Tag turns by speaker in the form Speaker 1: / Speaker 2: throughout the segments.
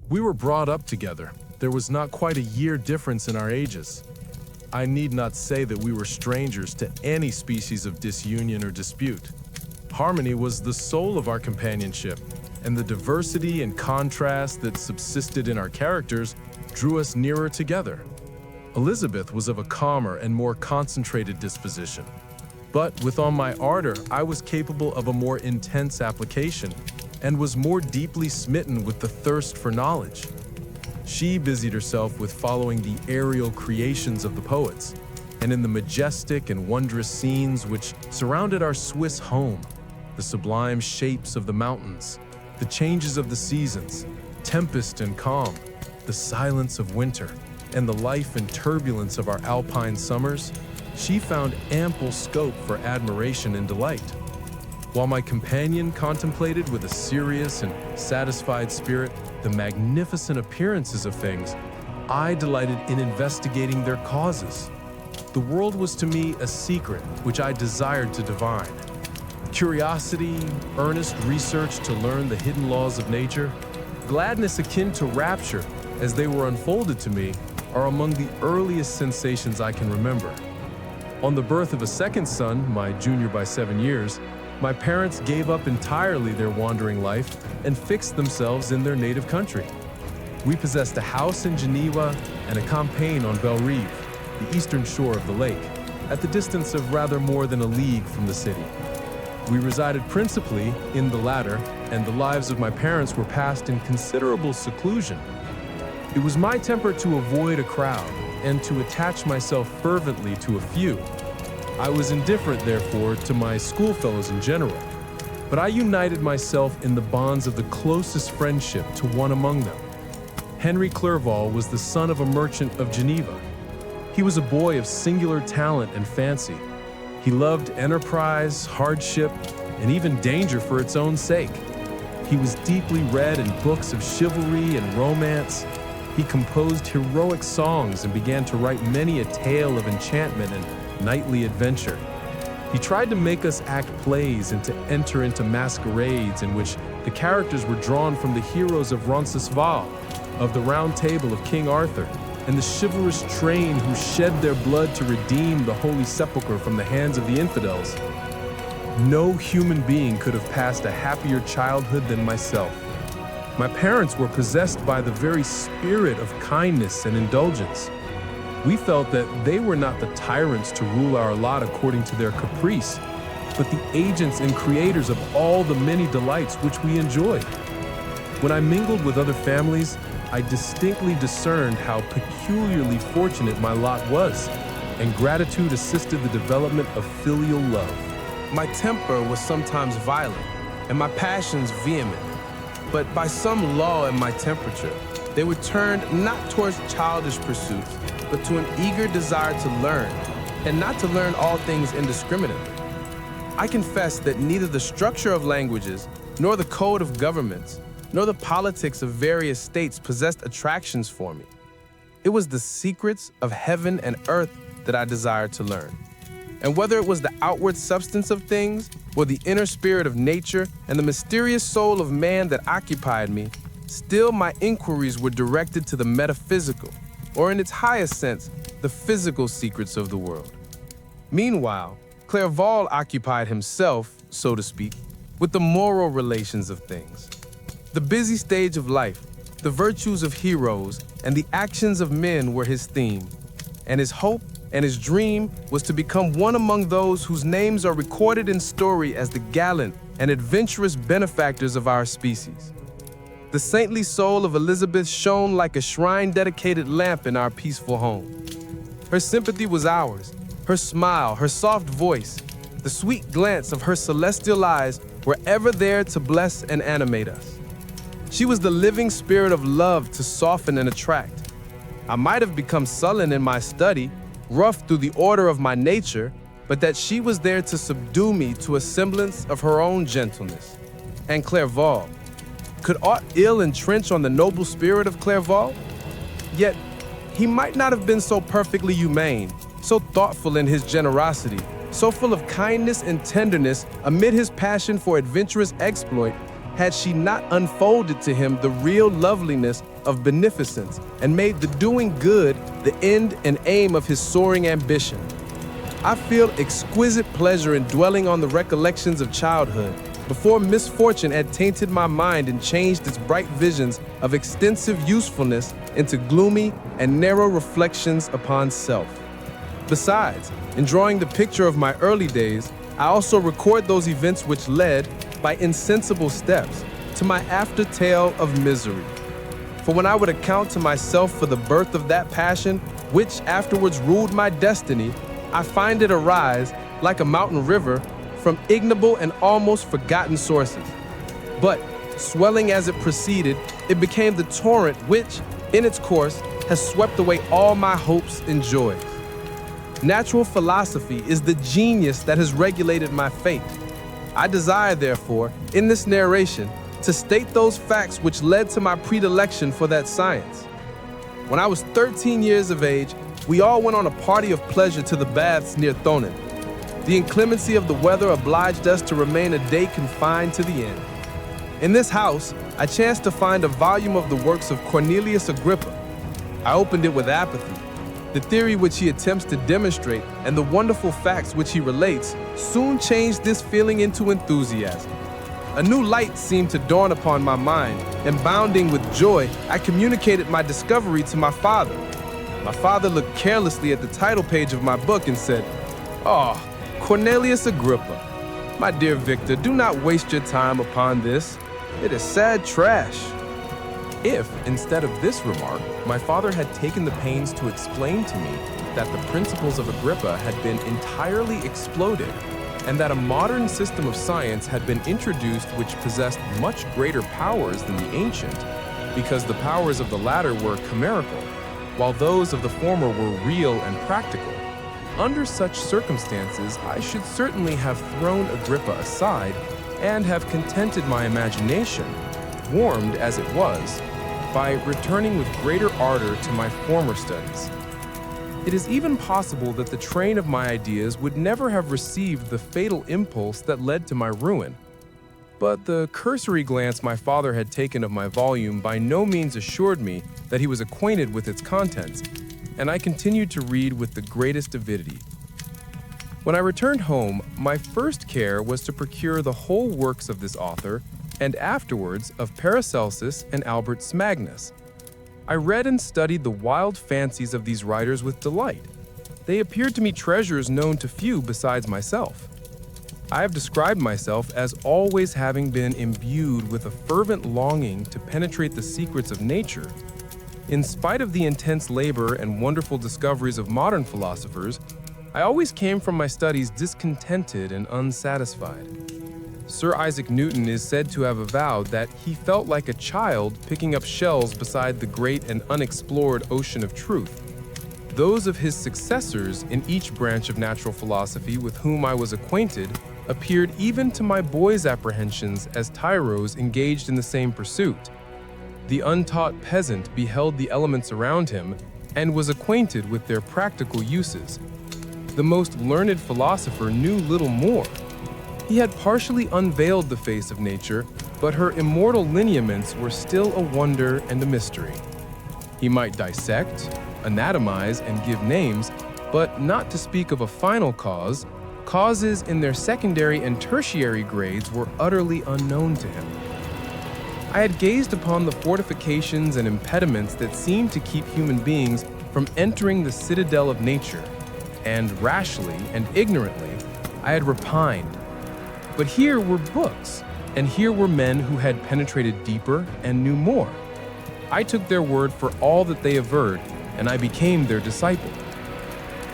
Speaker 1: We were brought up together. There was not quite a year difference in our ages. I need not say that we were strangers to any species of disunion or dispute. Harmony was the soul of our companionship, and the diversity and contrast that subsisted in our characters drew us nearer together. Elizabeth was of a calmer and more concentrated disposition, but with all my ardor, I was capable of a more intense application and was more deeply smitten with the thirst for knowledge. She busied herself with following the aerial creations of the poets, and in the majestic and wondrous scenes which surrounded our Swiss home, the sublime shapes of the mountains, the changes of the seasons, tempest and calm, the silence of winter, and the life and turbulence of our alpine summers, she found ample scope for admiration and delight. While my companion contemplated with a serious and satisfied spirit the magnificent appearances of things, I delighted in investigating their causes. The world was to me a secret which I desired to divine. Curiosity, earnest research to learn the hidden laws of nature, gladness akin to rapture as they were unfolded to me, are among the earliest sensations I can remember. On the birth of a second son, my junior by 7 years, my parents gave up entirely their wandering life and fixed themselves in their native country. We possessed a house in Geneva and a campagne on Belle Rive, the eastern shore of the lake, at the distance of rather more than a league from the city. We resided principally in the latter, and the lives of my parents were passed in considerable seclusion. It was my temper to avoid a crowd and to attach myself fervently to a few. I was indifferent, therefore, to my schoolfellows in general, but I united myself in the bonds of the closest friendship to one among them. Henry Clerval was the son of a merchant of Geneva. He was a boy of singular talent and fancy. He loved enterprise, hardship, and even danger for its own sake. He was deeply read in books of chivalry and romance. He composed heroic songs and began to write many a tale of enchantment and knightly adventure. He tried to make us act plays and to enter into masquerades in which the characters were drawn from the heroes of Roncesvalles, of the Round Table of King Arthur, and the chivalrous train who shed their blood to redeem the Holy Sepulchre from the hands of the infidels. No human being could have passed a happier childhood than myself. My parents were possessed by the very spirit of kindness and indulgence. We felt that they were not the tyrants to rule our lot according to their caprice, but the agents and creators of all the many delights which we enjoyed. When I mingled with other families, I distinctly discerned how peculiarly fortunate my lot was, and gratitude assisted the development of filial love. My temper was sometimes violent, and my passions vehement, but by some law in my temperature, they were turned not towards childish pursuits, but to an eager desire to learn, and not to learn all things indiscriminately. I confess that neither the structure of languages, nor the code of governments, nor the politics of various states possessed attractions for me. It was the secrets of heaven and earth that I desired to learn. And whether it was the outward substance of things, or the inner spirit of nature and the mysterious soul of man that occupied me, still my inquiries were directed to the metaphysical, or in its highest sense, the physical secrets of the world. Meanwhile, Clerval occupied himself, so to speak, with the moral relations of things. The busy stage of life, the virtues of heroes, and the actions of men were his theme, and his hope and his dream was to become one among those whose names are recorded in story as the gallant and adventurous benefactors of our species. The saintly soul of Elizabeth shone like a shrine-dedicated lamp in our peaceful home. Her sympathy was ours. Her smile, her soft voice, the sweet glance of her celestial eyes were ever there to bless and animate us. She was the living spirit of love to soften and attract. I might have become sullen in my study, rough through the order of my nature, but that she was there to subdue me to a semblance of her own gentleness. And Clerval, could aught ill entrench on the noble spirit of Clerval? Yet, he might not have been so perfectly humane, so thoughtful in his generosity, so full of kindness and tenderness amid his passion for adventurous exploit,
Speaker 2: had she not unfolded to him the real loveliness of beneficence and made the doing good the end and aim of his soaring ambition. I feel exquisite pleasure in dwelling on the recollections of childhood, before misfortune had tainted my mind and changed its bright visions of extensive usefulness into gloomy and narrow reflections upon self. Besides, in drawing the picture of my early days, I also record those events which led, by insensible steps, to my after tale of misery. For when I would account to myself for the birth of that passion, which afterwards ruled my destiny, I find it arise, like a mountain river, from ignoble and almost forgotten sources. But, swelling as it proceeded, it became the torrent which, in its course, has swept away all my hopes and joys. Natural philosophy is the genius that has regulated my fate. I desire, therefore, in this narration, to state those facts which led to my predilection for that science. When I was 13 years of age, we all went on a party of pleasure to the baths near Thonon. The inclemency of the weather obliged us to remain a day confined to the inn. In this house, I chanced to find a volume of the works of Cornelius Agrippa. I opened it with apathy. The theory which he attempts to demonstrate and the wonderful facts which he relates soon changed this feeling into enthusiasm. A new light seemed to dawn upon my mind, and bounding with joy, I communicated my discovery to my father. My father looked carelessly at the title page of my book and said, "Oh, Cornelius Agrippa. My dear Victor, do not waste your time upon this. It is sad trash."
Speaker 3: If, instead of this remark, my father had taken the pains to explain to me that the principles of Agrippa had been entirely exploded, and that a modern system of science had been introduced which possessed much greater powers than the ancient, because the powers of the latter were chimerical, while those of the former were real and practical, under such circumstances I should certainly have thrown Agrippa aside and have contented my imagination, warmed as it was, by returning with greater ardor to my former studies. It is even possible that the train of my ideas would never have received the fatal impulse that led to my ruin. But the cursory glance my father had taken of my volume by no means assured me that he was acquainted with its contents, and I continued to read with the greatest avidity. When I returned home, my first care was to procure the whole works of this author, and afterwards of Paracelsus and Albert Magnus. I read and studied the wild fancies of these writers with delight. They appeared to me treasures known to few besides myself. I have described myself as always having been imbued with a fervent longing to penetrate the secrets of nature. In spite of the intense labor and wonderful discoveries of modern philosophers, I always came from my studies discontented and unsatisfied. Sir Isaac Newton is said to have avowed that he felt like a child picking up shells beside the great and unexplored ocean of truth. Those of his successors in each branch of natural philosophy with whom I was acquainted appeared even to my boy's apprehensions as tyros engaged in the same pursuit. The untaught peasant beheld the elements around him and was acquainted with their practical uses. The most learned philosopher knew little more. He had partially unveiled the face of nature, but her immortal lineaments were still a wonder and a mystery. He might dissect, anatomize, and give names, but not to speak of a final cause, causes in their secondary and tertiary grades were utterly unknown to him. I had gazed upon the fortifications and impediments that seemed to keep human beings from entering the citadel of nature, and rashly and ignorantly I had repined. But here were books, and here were men who had penetrated deeper and knew more. I took their word for all that they averred, and I became their disciple.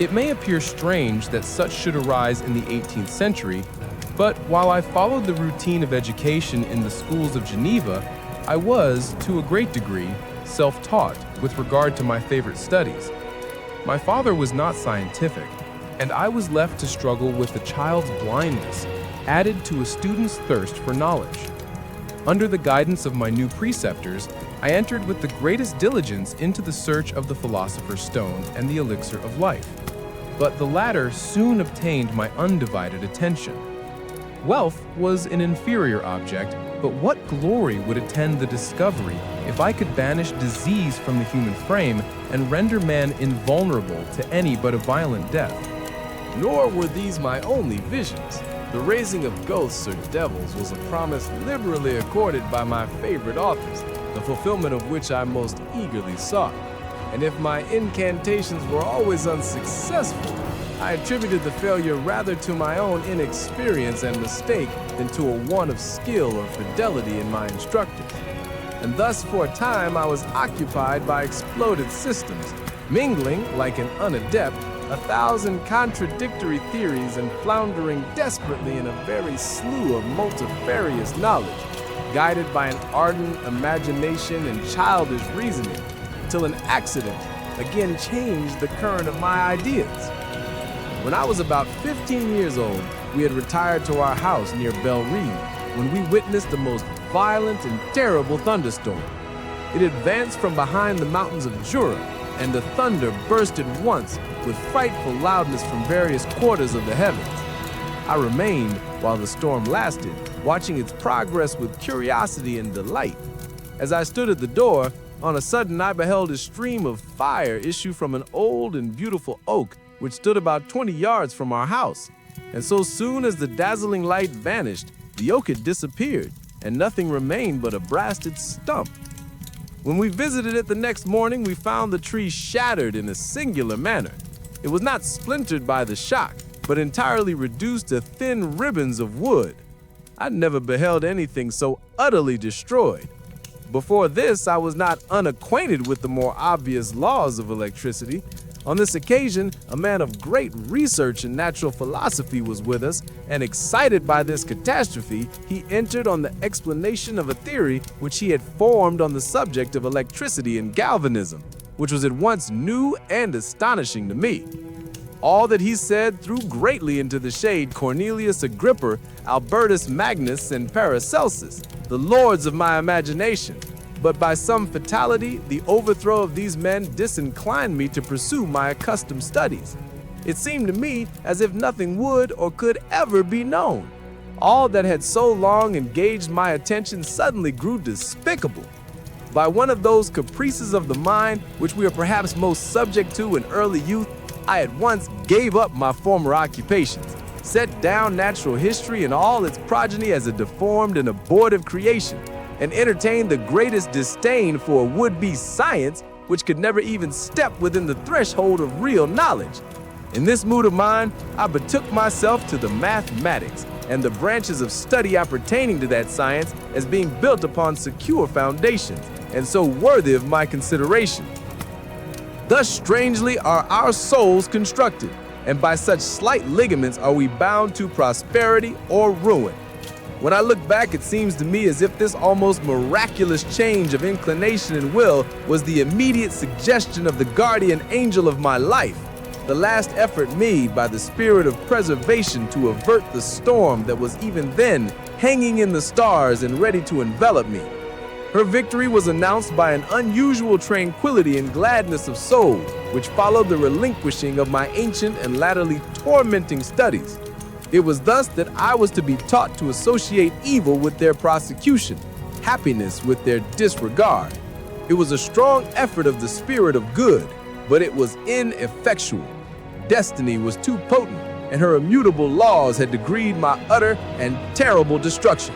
Speaker 3: It may appear strange that such should arise in the 18th century, but while I followed the routine of education in the schools of Geneva, I was, to a great degree, self-taught with regard to my favorite studies. My father was not scientific, and I was left to struggle with the child's blindness, added to a student's thirst for knowledge. Under the guidance of my new preceptors, I entered with the greatest diligence into the search of the philosopher's stone and the elixir of life. But the latter soon obtained my undivided attention. Wealth was an inferior object, But what glory would attend the discovery if I could banish disease from the human frame and render man invulnerable to any but a violent death?
Speaker 2: Nor were these my only visions. The raising of ghosts or devils was a promise liberally accorded by my favorite authors, the fulfillment of which I most eagerly sought. And if my incantations were always unsuccessful, I attributed the failure rather to my own inexperience and mistake than to a want of skill or fidelity in my instructors. And thus, for a time, I was occupied by exploded systems, mingling, like an unadept, 1,000 contradictory theories and floundering desperately in a very slough of multifarious knowledge, guided by an ardent imagination and childish reasoning, till an accident again changed the current of my ideas. When I was about 15 years old, we had retired to our house near Belle Reve when we witnessed the most violent and terrible thunderstorm. It advanced from behind the mountains of Jura, and the thunder burst at once with frightful loudness from various quarters of the heavens. I remained, while the storm lasted, watching its progress with curiosity and delight. As I stood at the door, on a sudden I beheld a stream of fire issue from an old and beautiful oak which stood about 20 yards from our house. And so soon as the dazzling light vanished, the oak had disappeared, and nothing remained but a blasted stump. When we visited it the next morning, we found the tree shattered in a singular manner. It was not splintered by the shock, but entirely reduced to thin ribbons of wood. I'd never beheld anything so utterly destroyed. Before this, I was not unacquainted with the more obvious laws of electricity. On this occasion, a man of great research in natural philosophy was with us, and excited by this catastrophe, he entered on the explanation of a theory which he had formed on the subject of electricity and galvanism, which was at once new and astonishing to me. All that he said threw greatly into the shade Cornelius Agrippa, Albertus Magnus, and Paracelsus, the lords of my imagination. But by some fatality, the overthrow of these men disinclined me to pursue my accustomed studies. It seemed to me as if nothing would or could ever be known. All that had so long engaged my attention suddenly grew despicable. By one of those caprices of the mind which we are perhaps most subject to in early youth, I at once gave up my former occupations, set down natural history and all its progeny as a deformed and abortive creation, and entertained the greatest disdain for a would-be science which could never even step within the threshold of real knowledge. In this mood of mind, I betook myself to the mathematics and the branches of study appertaining to that science as being built upon secure foundations and so worthy of my consideration. Thus strangely are our souls constructed, and by such slight ligaments are we bound to prosperity or ruin. When I look back, it seems to me as if this almost miraculous change of inclination and will was the immediate suggestion of the guardian angel of my life, the last effort made by the spirit of preservation to avert the storm that was even then hanging in the stars and ready to envelop me. Her victory was announced by an unusual tranquility and gladness of soul, which followed the relinquishing of my ancient and latterly tormenting studies. It was thus that I was to be taught to associate evil with their prosecution, happiness with their disregard. It was a strong effort of the spirit of good, but it was ineffectual. Destiny was too potent, and her immutable laws had decreed my utter and terrible destruction.